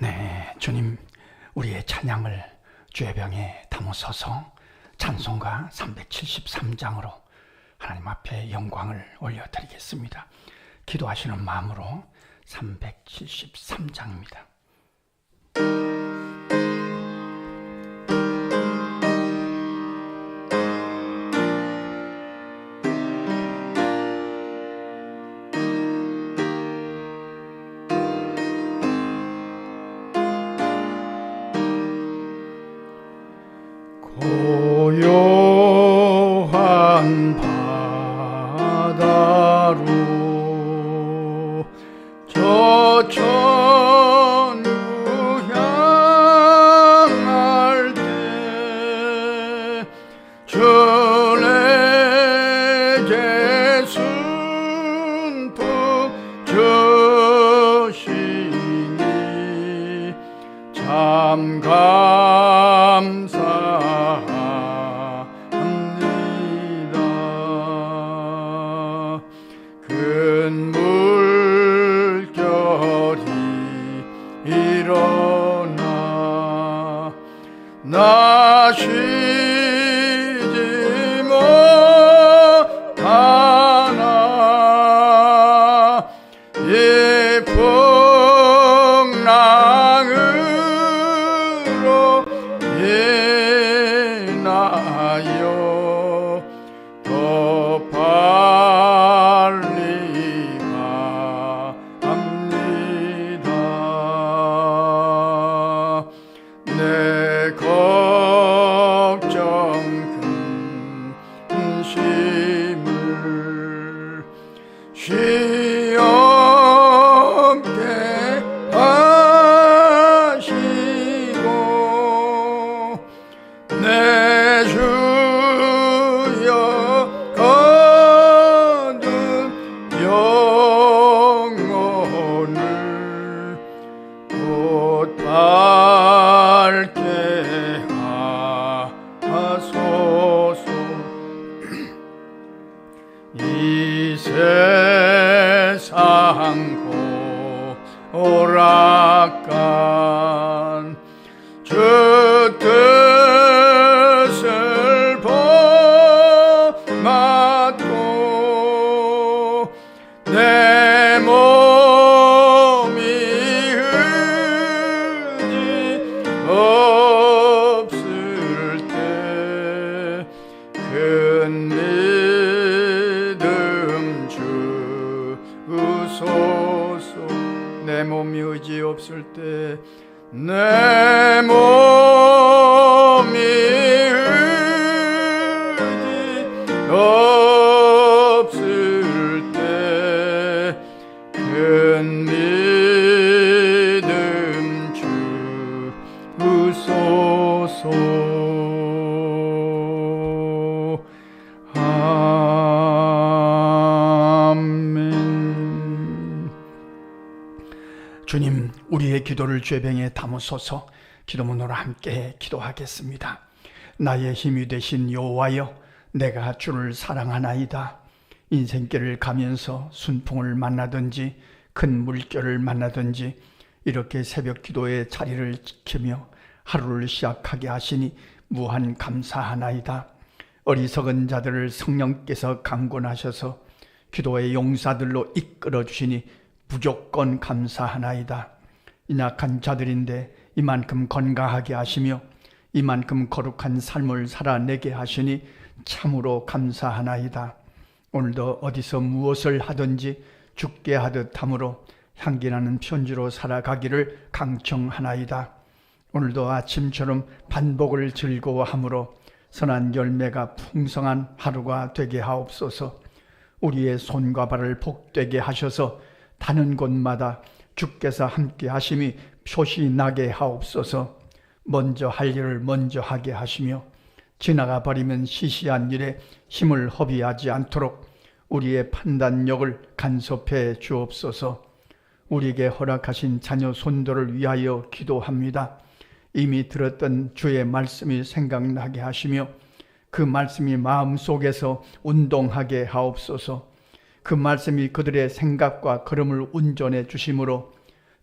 네, 주님, 우리의 찬양을 주의 병에 담으소서. 찬송가 373장으로 하나님 앞에 영광을 올려드리겠습니다. 기도하시는 마음으로 373장입니다. 고요한 바다로 저 천국 향할 때 주에게 순통 주시니 참 감사합니다. 큰 물결이 일어나 나 쉬지 못하나 이 풍랑으로 인하여 더 빨리 갑니다. 내 걱정 근심을 쉬엄게 하시고 내 주여 거둔 영혼을 곧 밝게 하소서. 이 세상 오락간 주 뜻을 범하고 내 몸이 의지 없을 때 큰 믿음 주소서. 내 몸이 의지 없을 때 내 몸이 의지 없을 때 큰 믿음 주소서. 아멘. 주님, 우리의 기도를 죄병에 담으소서. 기도문으로 함께 기도하겠습니다. 나의 힘이 되신 여호와여, 내가 주를 사랑하나이다. 인생길을 가면서 순풍을 만나든지 큰 물결을 만나든지 이렇게 새벽 기도의 자리를 지키며 하루를 시작하게 하시니 무한 감사하나이다. 어리석은 자들을 성령께서 강권하셔서 기도의 용사들로 이끌어 주시니 무조건 감사하나이다. 연약한 자들인데 이만큼 건강하게 하시며 이만큼 거룩한 삶을 살아내게 하시니 참으로 감사하나이다. 오늘도 어디서 무엇을 하든지 죽게 하듯 함으로 향기나는 편지로 살아가기를 강청하나이다. 오늘도 아침처럼 반복을 즐거워함으로 선한 열매가 풍성한 하루가 되게 하옵소서. 우리의 손과 발을 복되게 하셔서 다는 곳마다 주께서 함께 하심이 표시 나게 하옵소서. 먼저 할 일을 먼저 하게 하시며 지나가 버리면 시시한 일에 힘을 허비하지 않도록 우리의 판단력을 간섭해 주옵소서. 우리에게 허락하신 자녀 손도를 위하여 기도합니다. 이미 들었던 주의 말씀이 생각나게 하시며 그 말씀이 마음속에서 운동하게 하옵소서. 그 말씀이 그들의 생각과 걸음을 운전해 주심으로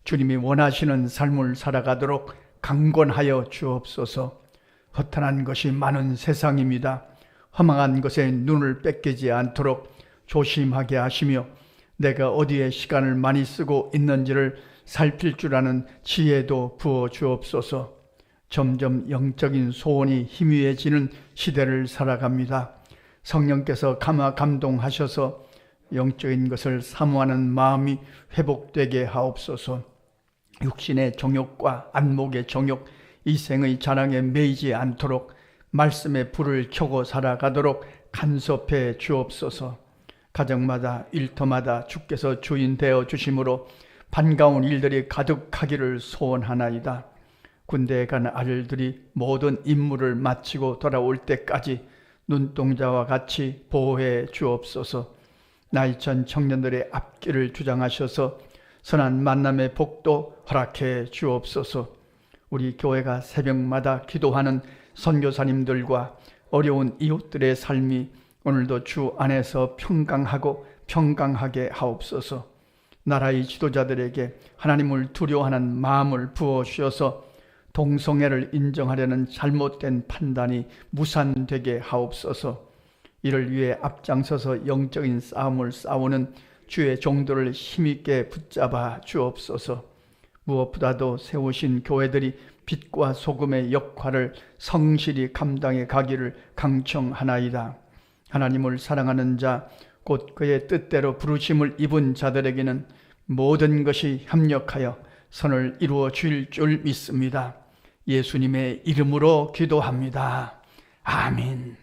주님이 원하시는 삶을 살아가도록 강권하여 주옵소서. 허탄한 것이 많은 세상입니다. 허망한 것에 눈을 뺏기지 않도록 조심하게 하시며 내가 어디에 시간을 많이 쓰고 있는지를 살필 줄 아는 지혜도 부어 주옵소서. 점점 영적인 소원이 희미해지는 시대를 살아갑니다. 성령께서 감동하셔서 영적인 것을 사모하는 마음이 회복되게 하옵소서. 육신의 정욕과 안목의 정욕, 이생의 자랑에 매이지 않도록 말씀의 불을 켜고 살아가도록 간섭해 주옵소서. 가정마다 일터마다 주께서 주인 되어 주심으로 반가운 일들이 가득하기를 소원하나이다. 군대에 간 아들들이 모든 임무를 마치고 돌아올 때까지 눈동자와 같이 보호해 주옵소서. 나이천 청년들의 앞길을 주장하셔서 선한 만남의 복도 허락해 주옵소서. 우리 교회가 새벽마다 기도하는 선교사님들과 어려운 이웃들의 삶이 오늘도 주 안에서 평강하게 하옵소서. 나라의 지도자들에게 하나님을 두려워하는 마음을 부어 주셔서 동성애를 인정하려는 잘못된 판단이 무산되게 하옵소서. 이를 위해 앞장서서 영적인 싸움을 싸우는 주의 종들을 힘있게 붙잡아 주옵소서. 무엇보다도 세우신 교회들이 빛과 소금의 역할을 성실히 감당해 가기를 강청하나이다. 하나님을 사랑하는 자, 곧 그의 뜻대로 부르심을 입은 자들에게는 모든 것이 협력하여 선을 이루어 줄 믿습니다. 예수님의 이름으로 기도합니다. 아멘.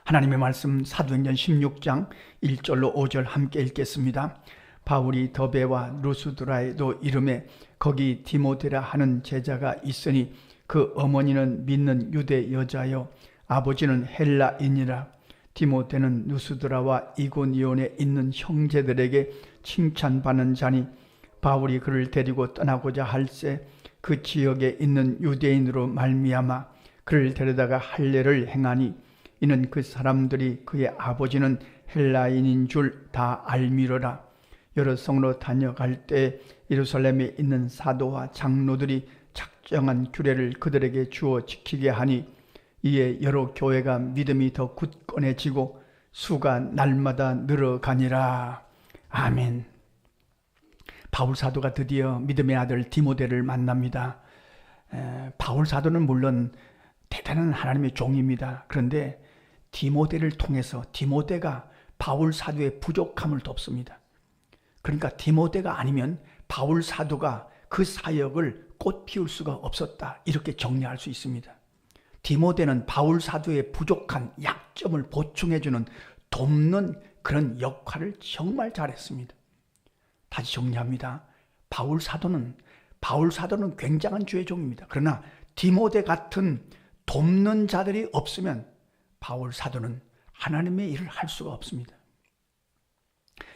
하나님의 말씀 사도행전 16장 1절로 5절 함께 읽겠습니다. 바울이 더베와 루스드라에도 이름에 거기 디모데라 하는 제자가 있으니 그 어머니는 믿는 유대 여자요 아버지는 헬라인이라. 디모데는 루스드라와 이고니온에 있는 형제들에게 칭찬받는 자니 바울이 그를 데리고 떠나고자 할새 그 지역에 있는 유대인으로 말미암아 그를 데려다가 할례를 행하니 이는 그 사람들이 그의 아버지는 헬라인인 줄 다 알미러라. 여러 성으로 다녀갈 때 예루살렘에 있는 사도와 장로들이 작정한 규례를 그들에게 주어 지키게 하니 이에 여러 교회가 믿음이 더 굳건해지고 수가 날마다 늘어가니라. 아멘. 바울 사도가 드디어 믿음의 아들 디모데를 만납니다. 바울 사도는 물론 대단한 하나님의 종입니다. 그런데 디모데를 통해서 디모데가 바울 사도의 부족함을 덮습니다. 그러니까 디모데가 아니면 바울 사도가 그 사역을 꽃 피울 수가 없었다, 이렇게 정리할 수 있습니다. 디모데는 바울 사도의 부족한 약점을 보충해주는 돕는 그런 역할을 정말 잘했습니다. 다시 정리합니다. 바울 사도는 굉장한 주의 종입니다. 그러나 디모데 같은 돕는 자들이 없으면 바울 사도는 하나님의 일을 할 수가 없습니다.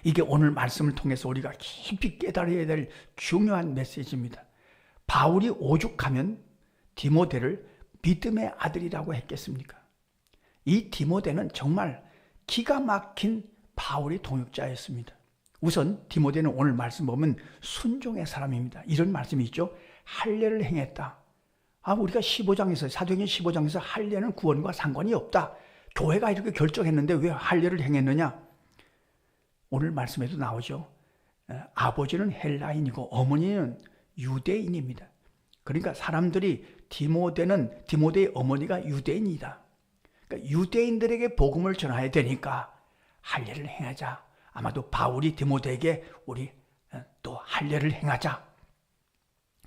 이게 오늘 말씀을 통해서 우리가 깊이 깨달아야 될 중요한 메시지입니다. 바울이 오죽하면 디모데를 믿음의 아들이라고 했겠습니까? 이 디모데는 정말 기가 막힌 바울의 동역자였습니다. 우선 디모데는 오늘 말씀 보면 순종의 사람입니다. 이런 말씀이 있죠. 할례를 행했다. 우리가 15장에서 사도행전 15장에서 할례는 구원과 상관이 없다. 교회가 이렇게 결정했는데 왜 할례를 행했느냐? 오늘 말씀에도 나오죠. 아버지는 헬라인이고 어머니는 유대인입니다. 그러니까 사람들이 디모데의 어머니가 유대인이다. 그러니까 유대인들에게 복음을 전해야 되니까 할례를 행하자. 아마도 바울이 디모데에게 우리 또 할례를 행하자.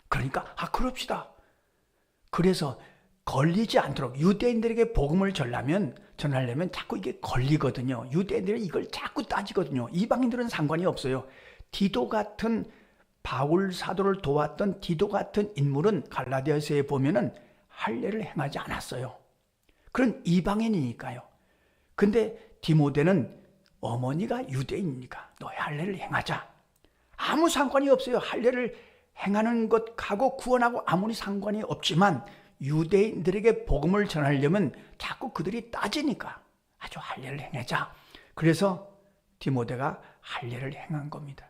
그러니까 그럽시다. 그래서 걸리지 않도록 유대인들에게 복음을 전하려면 자꾸 이게 걸리거든요. 유대인들은 이걸 자꾸 따지거든요. 이방인들은 상관이 없어요. 디도 같은 바울 사도를 도왔던 디도 같은 인물은 갈라디아서에 보면은 할례를 행하지 않았어요. 그런 이방인이니까요. 근데 디모데는 어머니가 유대인이니까 너의 할례를 행하자. 아무 상관이 없어요. 할례를 행하는 것하고 구원하고 아무리 상관이 없지만 유대인들에게 복음을 전하려면 자꾸 그들이 따지니까 아주 할례를 행하자. 그래서 디모데가 할례를 행한 겁니다.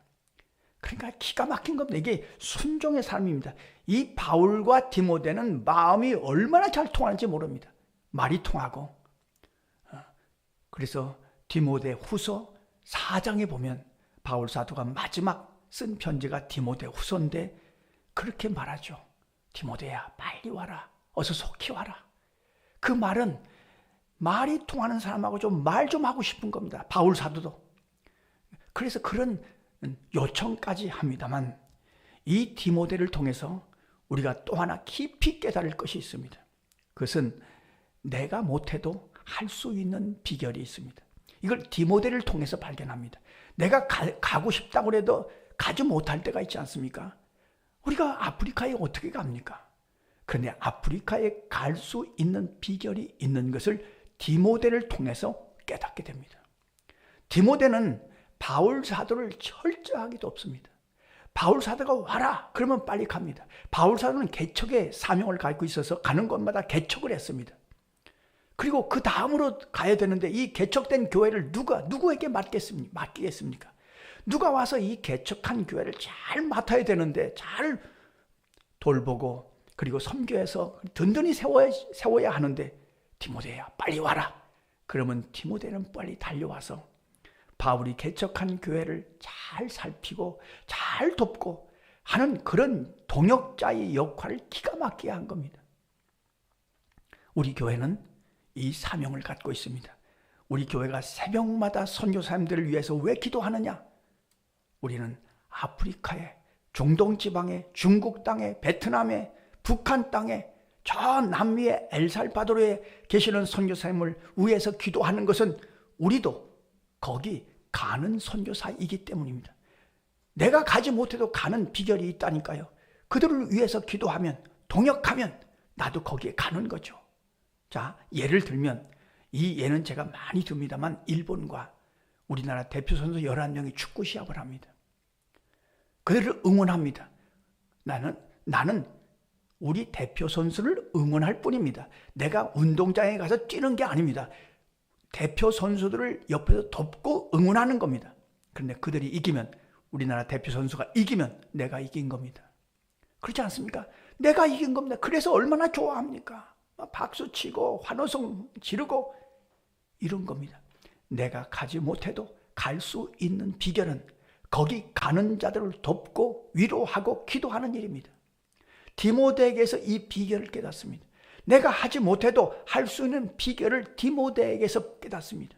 그러니까 기가 막힌 겁니다. 이게 순종의 삶입니다. 이 바울과 디모데는 마음이 얼마나 잘 통하는지 모릅니다. 말이 통하고. 그래서 디모데 후서 4장에 보면 바울 사도가 마지막 쓴 편지가 디모데 후서인데 그렇게 말하죠. 디모데야, 빨리 와라. 어서 속히 와라. 그 말은 말이 통하는 사람하고 좀 말 좀 하고 싶은 겁니다. 바울 사도도. 그래서 그런 요청까지 합니다만 이 디모데를 통해서 우리가 또 하나 깊이 깨달을 것이 있습니다. 그것은 내가 못해도 할 수 있는 비결이 있습니다. 이걸 디모데를 통해서 발견합니다. 내가 가고 싶다고 해도 가지 못할 때가 있지 않습니까? 우리가 아프리카에 어떻게 갑니까? 그런데 아프리카에 갈 수 있는 비결이 있는 것을 디모데를 통해서 깨닫게 됩니다. 디모데는 바울 사도를 철저하게 돕습니다. 바울 사도가 와라 그러면 빨리 갑니다. 바울 사도는 개척의 사명을 갖고 있어서 가는 곳마다 개척을 했습니다. 그리고 그 다음으로 가야 되는데 이 개척된 교회를 누구에게 맡기겠습니까? 누가 와서 이 개척한 교회를 잘 맡아야 되는데 잘 돌보고 그리고 섬교해서 든든히 세워야 하는데 디모데야 빨리 와라. 그러면 디모데는 빨리 달려와서 바울이 개척한 교회를 잘 살피고 잘 돕고 하는 그런 동역자의 역할을 기가 막히게 한 겁니다. 우리 교회는 이 사명을 갖고 있습니다. 우리 교회가 새벽마다 선교사님들을 위해서 왜 기도하느냐? 우리는 아프리카에, 중동 지방에, 중국 땅에, 베트남에, 북한 땅에, 저 남미의 엘살바도르에 계시는 선교사님을 위해서 기도하는 것은 우리도 거기 가는 선교사이기 때문입니다. 내가 가지 못해도 가는 비결이 있다니까요. 그들을 위해서 기도하면, 동역하면 나도 거기에 가는 거죠. 자, 예를 들면 이 예는 제가 많이 듭니다만 일본과 우리나라 대표 선수 11명이 축구 시합을 합니다. 그들을 응원합니다. 나는 우리 대표 선수를 응원할 뿐입니다. 내가 운동장에 가서 뛰는 게 아닙니다. 대표 선수들을 옆에서 돕고 응원하는 겁니다. 그런데 그들이 이기면, 우리나라 대표 선수가 이기면 내가 이긴 겁니다. 그렇지 않습니까? 내가 이긴 겁니다. 그래서 얼마나 좋아합니까? 박수치고 환호성 지르고 이런 겁니다. 내가 가지 못해도 갈 수 있는 비결은 거기 가는 자들을 돕고 위로하고 기도하는 일입니다. 디모데에게서 이 비결을 깨닫습니다. 내가 하지 못해도 할 수 있는 비결을 디모데에게서 깨닫습니다.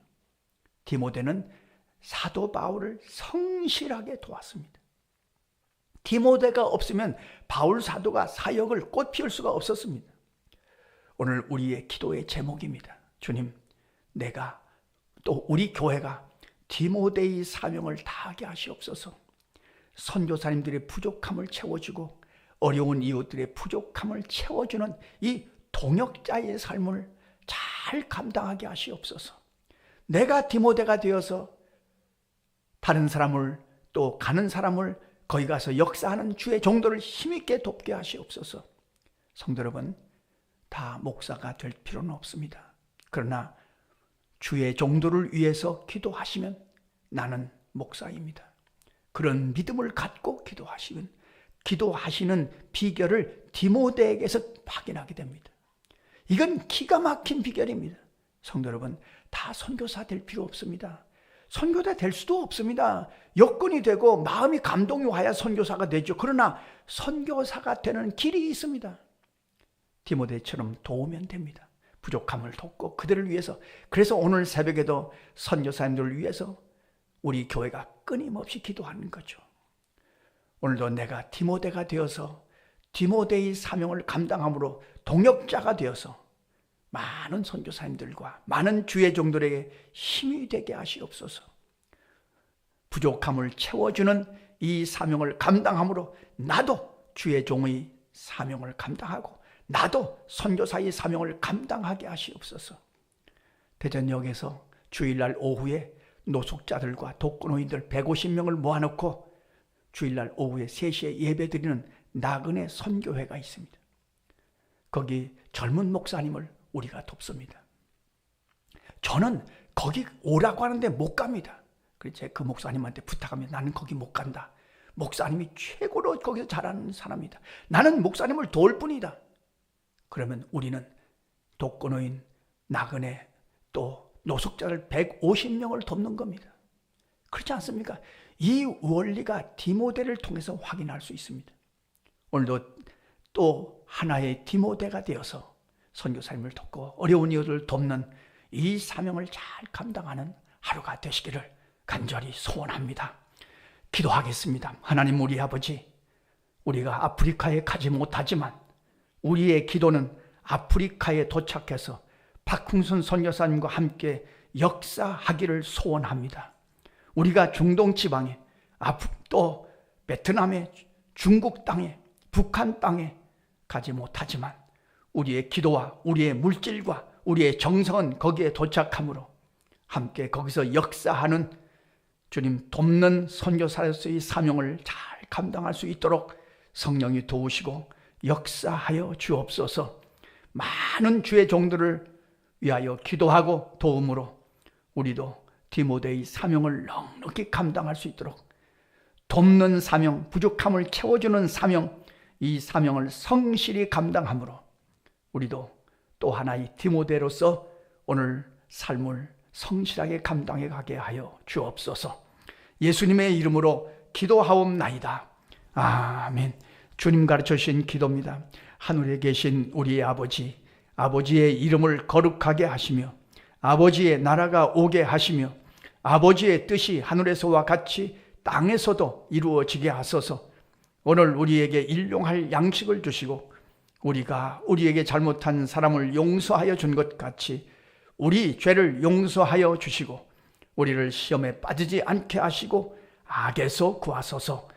디모데는 사도 바울을 성실하게 도왔습니다. 디모데가 없으면 바울 사도가 사역을 꽃 피울 수가 없었습니다. 오늘 우리의 기도의 제목입니다. 주님, 내가 또 우리 교회가 디모데의 사명을 다하게 하시옵소서. 선교사님들의 부족함을 채워주고 어려운 이웃들의 부족함을 채워주는 이 동역자의 삶을 잘 감당하게 하시옵소서. 내가 디모데가 되어서 다른 사람을 또 가는 사람을 거기 가서 역사하는 주의 종도를 힘있게 돕게 하시옵소서. 성도 여러분, 다 목사가 될 필요는 없습니다. 그러나 주의 종도를 위해서 기도하시면 나는 목사입니다. 그런 믿음을 갖고 기도하시는 비결을 디모데에게서 확인하게 됩니다. 이건 기가 막힌 비결입니다. 성도 여러분, 다 선교사 될 필요 없습니다. 선교사 될 수도 없습니다. 여건이 되고 마음이 감동이 와야 선교사가 되죠. 그러나 선교사가 되는 길이 있습니다. 디모데처럼 도우면 됩니다. 부족함을 돕고 그들을 위해서. 그래서 오늘 새벽에도 선교사님들을 위해서 우리 교회가 끊임없이 기도하는 거죠. 오늘도 내가 디모데가 되어서 디모데의 사명을 감당함으로 동역자가 되어서 많은 선교사님들과 많은 주의 종들에게 힘이 되게 하시옵소서. 부족함을 채워주는 이 사명을 감당함으로 나도 주의 종의 사명을 감당하고 나도 선교사의 사명을 감당하게 하시옵소서. 대전역에서 주일날 오후에 노숙자들과 독거노인들 150명을 모아놓고 주일날 오후에 3시에 예배드리는 나그네 선교회가 있습니다. 거기 젊은 목사님을 우리가 돕습니다. 저는 거기 오라고 하는데 못 갑니다. 그래서 그 목사님한테 부탁하면 나는 거기 못 간다. 목사님이 최고로 거기서 잘하는 사람이다. 나는 목사님을 도울 뿐이다. 그러면 우리는 독거노인, 나그네, 또 노숙자를 150명을 돕는 겁니다. 그렇지 않습니까? 이 원리가 디모데를 통해서 확인할 수 있습니다. 오늘도 또 하나의 디모데가 되어서 선교사님을 돕고 어려운 이들을 돕는 이 사명을 잘 감당하는 하루가 되시기를 간절히 소원합니다. 기도하겠습니다. 하나님 우리 아버지, 우리가 아프리카에 가지 못하지만 우리의 기도는 아프리카에 도착해서 박흥순 선교사님과 함께 역사하기를 소원합니다. 우리가 중동 지방에, 또 베트남에, 중국 땅에, 북한 땅에 가지 못하지만 우리의 기도와 우리의 물질과 우리의 정성은 거기에 도착함으로 함께 거기서 역사하는 주님 돕는 선교사로서의 사명을 잘 감당할 수 있도록 성령이 도우시고 역사하여 주옵소서. 많은 주의 종들을 위하여 기도하고 도움으로 우리도 디모데의 사명을 넉넉히 감당할 수 있도록 돕는 사명, 부족함을 채워주는 사명, 이 사명을 성실히 감당함으로 우리도 또 하나의 디모데로서 오늘 삶을 성실하게 감당해 가게 하여 주옵소서. 예수님의 이름으로 기도하옵나이다. 아멘. 주님 가르쳐 주신 기도입니다. 하늘에 계신 우리의 아버지, 아버지의 이름을 거룩하게 하시며 아버지의 나라가 오게 하시며 아버지의 뜻이 하늘에서와 같이 땅에서도 이루어지게 하소서. 오늘 우리에게 일용할 양식을 주시고 우리가 우리에게 잘못한 사람을 용서하여 준 것 같이 우리 죄를 용서하여 주시고 우리를 시험에 빠지지 않게 하시고 악에서 구하소서.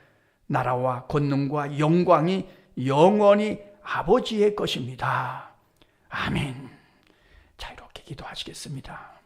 나라와 권능과 영광이 영원히 아버지의 것입니다. 아멘. 자, 이렇게 기도하시겠습니다.